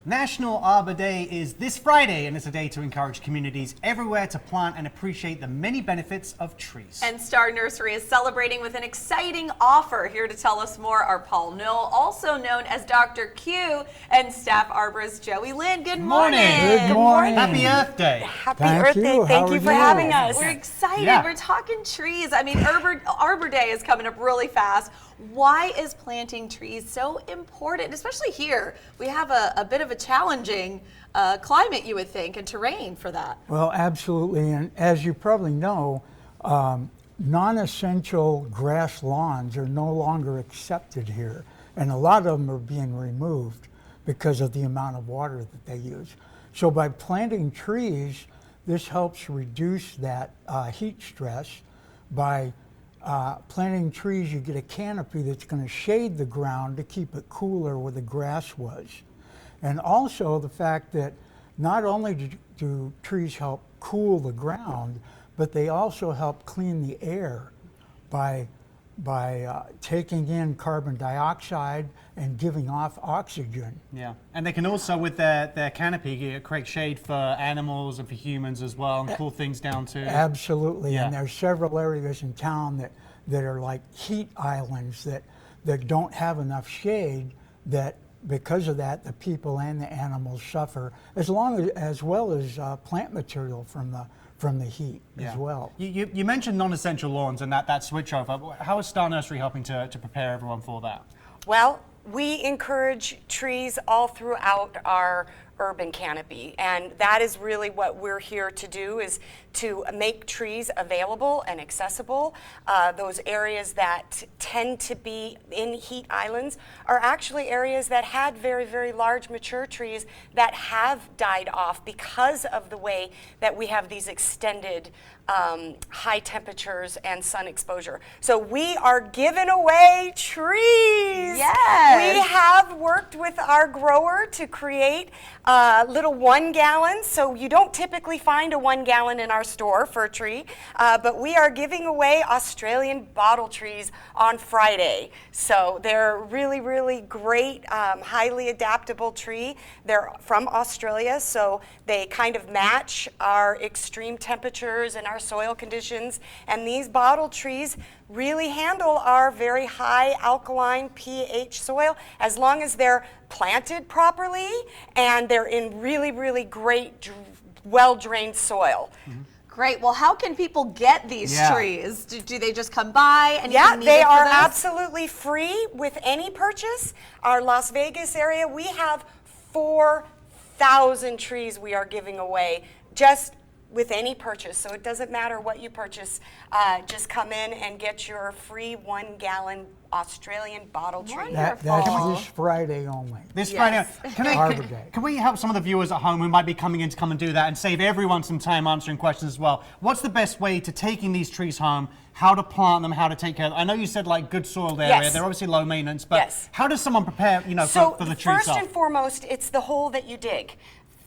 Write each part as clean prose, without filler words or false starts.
National Arbor Day is this Friday, and it's a day to encourage communities everywhere to plant and appreciate the many benefits of trees. And Star Nursery is celebrating with an exciting offer. Here to tell us more are Paul Knoll, also known as Dr. Q, and Staff Arborist Joey Lynn. Good morning. Good morning. Happy Earth Day. Happy Earth Day. Thank you for having us. We're excited. Yeah. We're talking trees. I mean, Arbor Day is coming up really fast. Why is planting trees so important, especially here? We have a bit of a challenging climate, you would think, and terrain for that. Well, absolutely. And as you probably know, non-essential grass lawns are no longer accepted here. And a lot of them are being removed because of the amount of water that they use. So by planting trees, this helps reduce that heat stress. By planting trees, you get a canopy that's going to shade the ground to keep it cooler where the grass was. And also the fact that not only do trees help cool the ground, but they also help clean the air by taking in carbon dioxide and giving off oxygen. Yeah, and they can also, with their canopy, create shade for animals and for humans as well, and cool things down too. Absolutely, Yeah. and there's several areas in town that are like heat islands that don't have enough shade, that because of that, the people and the animals suffer, as well as plant material from the heat as well. You mentioned non-essential lawns and that switch over. How is Star Nursery helping to prepare everyone for that? Well, we encourage trees all throughout our urban canopy, and that is really what we're here to do, is to make trees available and accessible. Those areas that tend to be in heat islands are actually areas that had very, very large mature trees that have died off because of the way that we have these extended high temperatures and sun exposure. So we are giving away trees. Yes. We have worked with our grower to create little 1 gallons. So you don't typically find a 1 gallon in our store for a tree, but we are giving away Australian bottle trees on Friday. So they're really, really great, highly adaptable tree. They're from Australia, so they kind of match our extreme temperatures and our soil conditions. And these bottle trees really handle our very high alkaline pH soil, as long as they're planted properly and they're in really, really great, well-drained soil. Mm-hmm. Great. Well, how can people get these trees? Do they just come by? Yeah, they are absolutely free with any purchase. Our Las Vegas area, we have 4,000 trees we are giving away just with any purchase. So it doesn't matter what you purchase. Just come in and get your free 1 gallon Australian bottle tree. That's this Friday only. This Friday. Arbor Day. Can we help some of the viewers at home who might be coming in to come and do that and save everyone some time answering questions as well? What's the best way to taking these trees home? How to plant them, how to take care of them? I know you said like good soiled area. Yes. They're obviously low maintenance, but Yes. how does someone prepare, for the trees? First and foremost, it's the hole that you dig.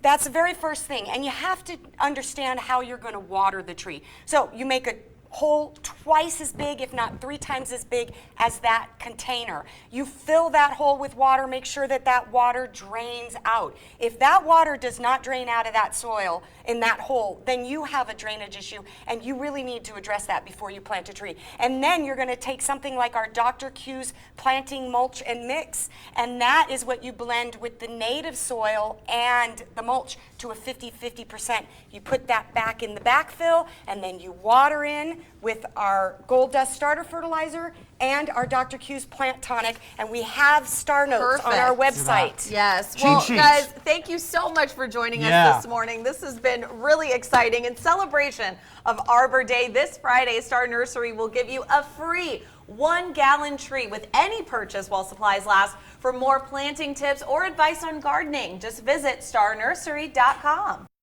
That's the very first thing, and you have to understand how you're going to water the tree. So you make a hole twice as big, if not 3 times as big as that container. You fill that hole with water, make sure that that water drains out. If that water does not drain out of that soil in that hole, then you have a drainage issue, and you really need to address that before you plant a tree. And then you're going to take something like our Dr. Q's planting mulch and mix, and that is what you blend with the native soil and the mulch to a 50-50%. You put that back in the backfill, and then you water in with our Gold Dust starter fertilizer and our Dr. Q's plant tonic, and we have star notes on our website. Yes. Cheat Well, sheets. guys, thank you so much for joining us this morning. This has been really exciting. In celebration of Arbor Day, this Friday, Star Nursery will give you a free 1 gallon tree with any purchase while supplies last. For more planting tips or advice on gardening, just visit starnursery.com.